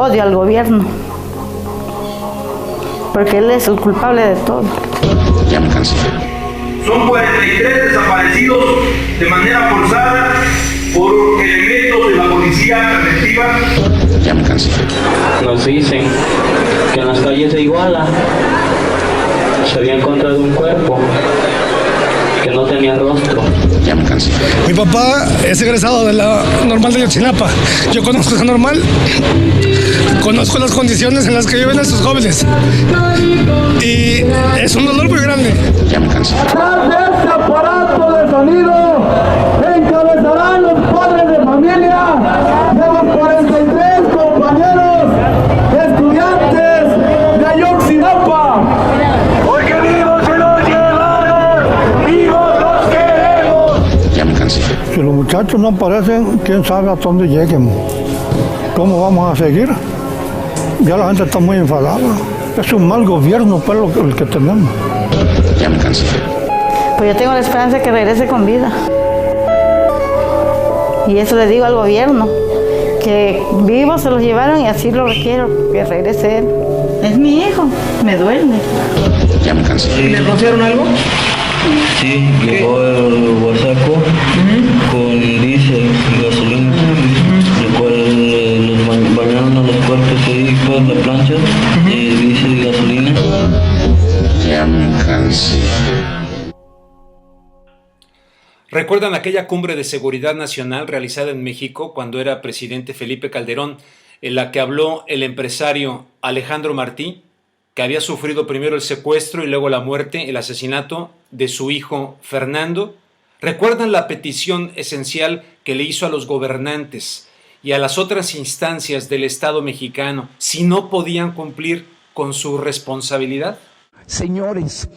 odio al gobierno, porque él es el culpable de todo. Ya me cansé. Son 43 desaparecidos de manera forzada por elementos de la policía preventiva. Ya me cansé. Nos dicen que en las calles de Iguala se había encontrado un cuerpo que no tenía rostro. Ya me cansé. Mi papá es egresado de la normal de Ayotzinapa. Yo conozco esa normal. Conozco las condiciones en las que viven estos jóvenes. Y es un dolor muy grande. Ya me cansé. Tras de este aparato de sonido, encabezarán los padres de familia de los 43 compañeros estudiantes de Ayotzinapa. Porque vivos se los llevaron, vivos los queremos. Ya me cansé. Si los muchachos no aparecen, quién sabe hasta dónde lleguen. ¿Cómo vamos a seguir? Ya la gente está muy enfadada. Es un mal gobierno, pues, el que tenemos. Ya me cansé. Pues yo tengo la esperanza de que regrese con vida. Y eso le digo al gobierno, que vivos se los llevaron y así lo requiero, que regrese él. Es mi hijo, me duele. Ya me cansé. ¿Le rociaron algo? Sí, llegó el guasaco con diésel y gasolina, lo cual los bañaron a los cuerpos ahí con la plancha, diésel y gasolina. Ya me cansé. ¿Recuerdan aquella cumbre de seguridad nacional realizada en México cuando era presidente Felipe Calderón, en la que habló el empresario Alejandro Martí, que había sufrido primero el secuestro y luego la muerte, el asesinato de su hijo Fernando? ¿Recuerdan la petición esencial que le hizo a los gobernantes y a las otras instancias del Estado mexicano si no podían cumplir con su responsabilidad? Señores,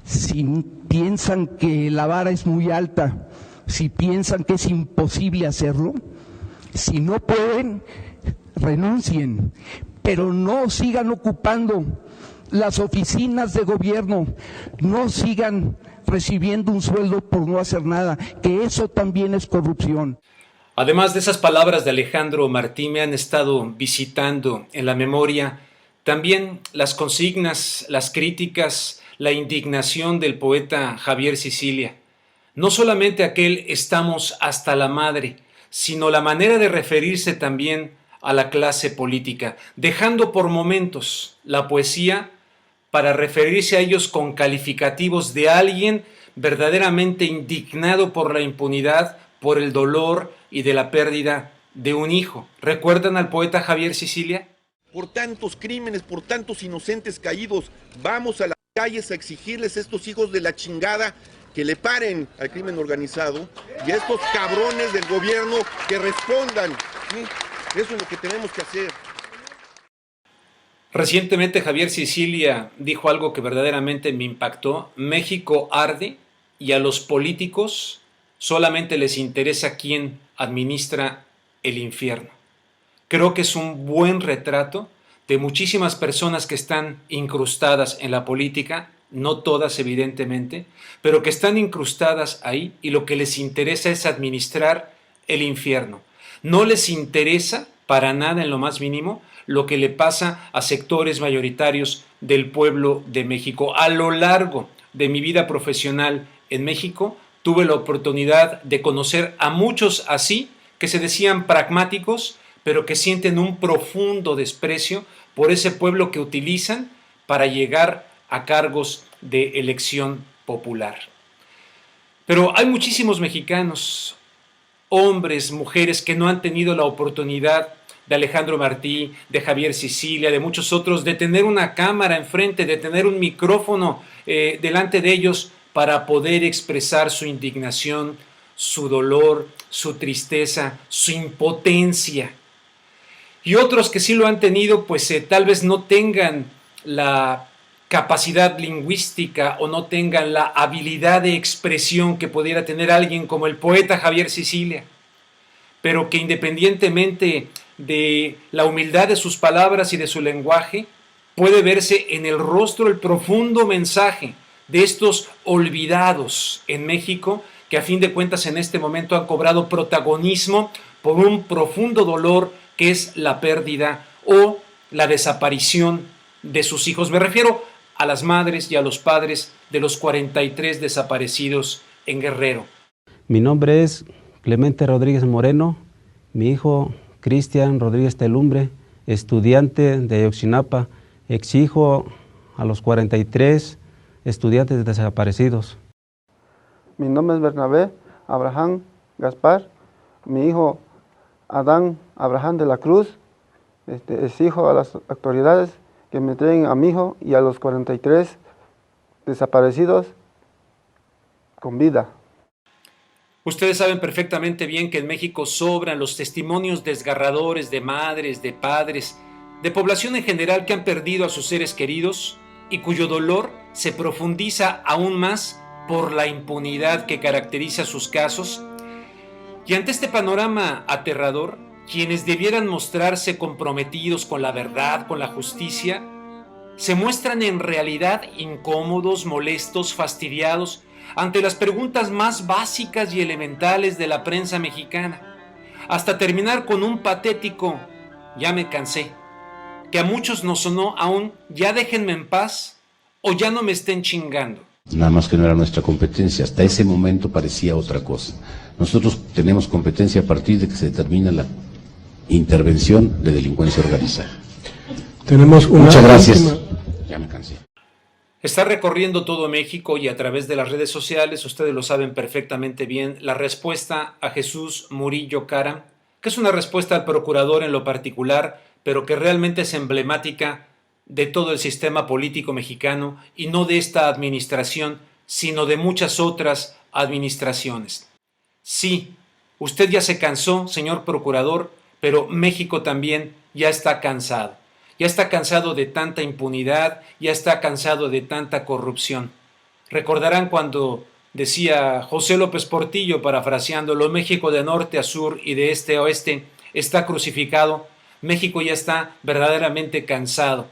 si piensan que la vara es muy alta, si piensan que es imposible hacerlo, si no pueden, renuncien, pero no sigan ocupando las oficinas de gobierno, no sigan recibiendo un sueldo por no hacer nada, que eso también es corrupción. Además de esas palabras de Alejandro Martí, me han estado visitando en la memoria también las consignas, las críticas, la indignación del poeta Javier Sicilia. No solamente aquel "estamos hasta la madre", sino la manera de referirse también a la clase política, dejando por momentos la poesía para referirse a ellos con calificativos de alguien verdaderamente indignado por la impunidad, por el dolor y de la pérdida de un hijo. ¿Recuerdan al poeta Javier Sicilia? Por tantos crímenes, por tantos inocentes caídos, vamos a las calles a exigirles a estos hijos de la chingada que le paren al crimen organizado y a estos cabrones del gobierno que respondan. ¿Sí? Eso es lo que tenemos que hacer. Recientemente Javier Sicilia dijo algo que verdaderamente me impactó. México arde y a los políticos solamente les interesa quién administra el infierno. Creo que es un buen retrato de muchísimas personas que están incrustadas en la política, no todas evidentemente, pero que están incrustadas ahí y lo que les interesa es administrar el infierno. No les interesa para nada en lo más mínimo lo que le pasa a sectores mayoritarios del pueblo de México. A lo largo de mi vida profesional en México tuve la oportunidad de conocer a muchos así que se decían pragmáticos, pero que sienten un profundo desprecio por ese pueblo que utilizan para llegar a cargos de elección popular. Pero hay muchísimos mexicanos, hombres, mujeres, que no han tenido la oportunidad de Alejandro Martí, de Javier Sicilia, de muchos otros, de tener una cámara enfrente, de tener un micrófono delante de ellos para poder expresar su indignación, su dolor, su tristeza, su impotencia. Y otros que sí lo han tenido, pues tal vez no tengan la capacidad lingüística o no tengan la habilidad de expresión que pudiera tener alguien como el poeta Javier Sicilia, pero que independientemente de la humildad de sus palabras y de su lenguaje, puede verse en el rostro el profundo mensaje de estos olvidados en México, que a fin de cuentas en este momento han cobrado protagonismo por un profundo dolor que es la pérdida o la desaparición de sus hijos. Me refiero a las madres y a los padres de los 43 desaparecidos en Guerrero. Mi nombre es Clemente Rodríguez Moreno, mi hijo Cristian Rodríguez Telumbre, estudiante de Ayotzinapa, exijo a los 43 estudiantes desaparecidos. Mi nombre es Bernabé Abraham Gaspar, mi hijo Adán Abraham de la Cruz, exijo a las autoridades que me entreguen a mi hijo y a los 43 desaparecidos con vida. Ustedes saben perfectamente bien que en México sobran los testimonios desgarradores de madres, de padres, de población en general que han perdido a sus seres queridos y cuyo dolor se profundiza aún más por la impunidad que caracteriza sus casos. Y ante este panorama aterrador, quienes debieran mostrarse comprometidos con la verdad, con la justicia, se muestran en realidad incómodos, molestos, fastidiados ante las preguntas más básicas y elementales de la prensa mexicana, hasta terminar con un patético "ya me cansé", que a muchos nos sonó aún "ya déjenme en paz" o "ya no me estén chingando". Nada más que no era nuestra competencia, hasta ese momento parecía otra cosa. Nosotros tenemos competencia a partir de que se determina la intervención de delincuencia organizada. Tenemos una Muchas gracias. Ya me cansé. Está recorriendo todo México y a través de las redes sociales, ustedes lo saben perfectamente bien, la respuesta a Jesús Murillo Caram, que es una respuesta al procurador en lo particular, pero que realmente es emblemática de todo el sistema político mexicano y no de esta administración, sino de muchas otras administraciones. Sí, usted ya se cansó, señor procurador, pero México también ya está cansado. Ya está cansado de tanta impunidad, ya está cansado de tanta corrupción. Recordarán cuando decía José López Portillo, parafraseándolo, México de norte a sur y de este a oeste está crucificado. México ya está verdaderamente cansado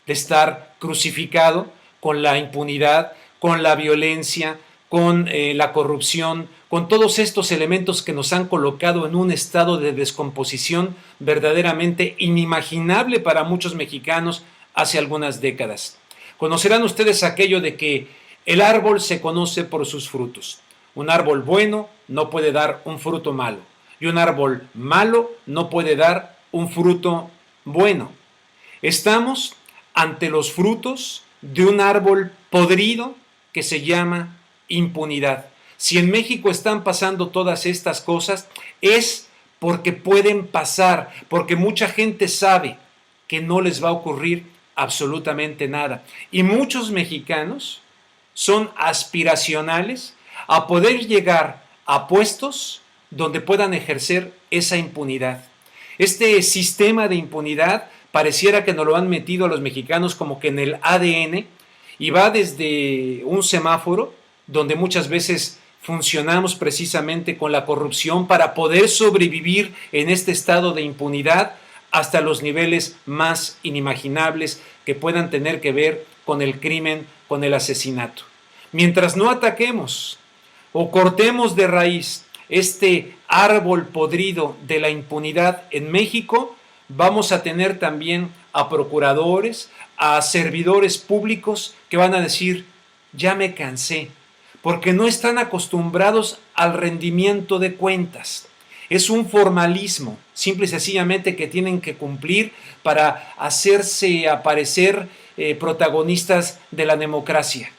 de estar crucificado con la impunidad, con la violencia, con la corrupción, con todos estos elementos que nos han colocado en un estado de descomposición verdaderamente inimaginable para muchos mexicanos hace algunas décadas. Conocerán ustedes aquello de que el árbol se conoce por sus frutos. Un árbol bueno no puede dar un fruto malo, y un árbol malo no puede dar un fruto bueno. Estamos ante los frutos de un árbol podrido que se llama impunidad. Si en México están pasando todas estas cosas, es porque pueden pasar, porque mucha gente sabe que no les va a ocurrir absolutamente nada. Y muchos mexicanos son aspiracionales a poder llegar a puestos donde puedan ejercer esa impunidad. Este sistema de impunidad pareciera que nos lo han metido a los mexicanos como que en el ADN, y va desde un semáforo donde muchas veces funcionamos precisamente con la corrupción para poder sobrevivir en este estado de impunidad, hasta los niveles más inimaginables que puedan tener que ver con el crimen, con el asesinato. Mientras no ataquemos o cortemos de raíz este árbol podrido de la impunidad en México, vamos a tener también a procuradores, a servidores públicos que van a decir, ya me cansé, porque no están acostumbrados al rendimiento de cuentas. Es un formalismo, simple y sencillamente, que tienen que cumplir para hacerse aparecer protagonistas de la democracia.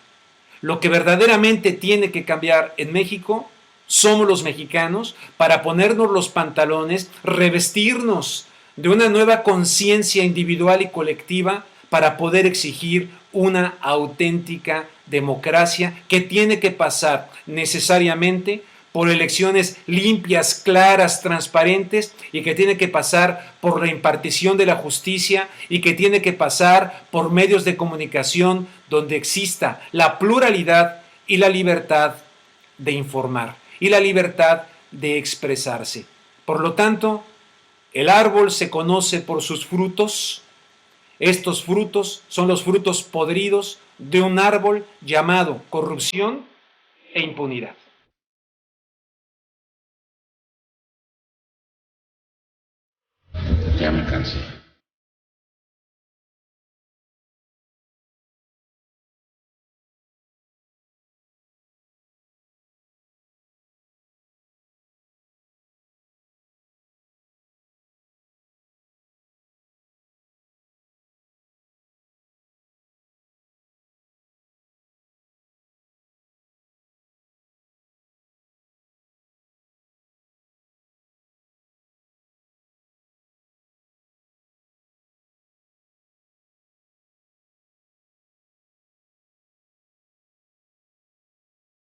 Lo que verdaderamente tiene que cambiar en México somos los mexicanos, para ponernos los pantalones, revestirnos de una nueva conciencia individual y colectiva para poder exigir una auténtica democracia que tiene que pasar necesariamente por elecciones limpias, claras, transparentes, y que tiene que pasar por la impartición de la justicia, y que tiene que pasar por medios de comunicación donde exista la pluralidad y la libertad de informar y la libertad de expresarse. Por lo tanto, el árbol se conoce por sus frutos. Estos frutos son los frutos podridos de un árbol llamado corrupción e impunidad. Ya cárcel.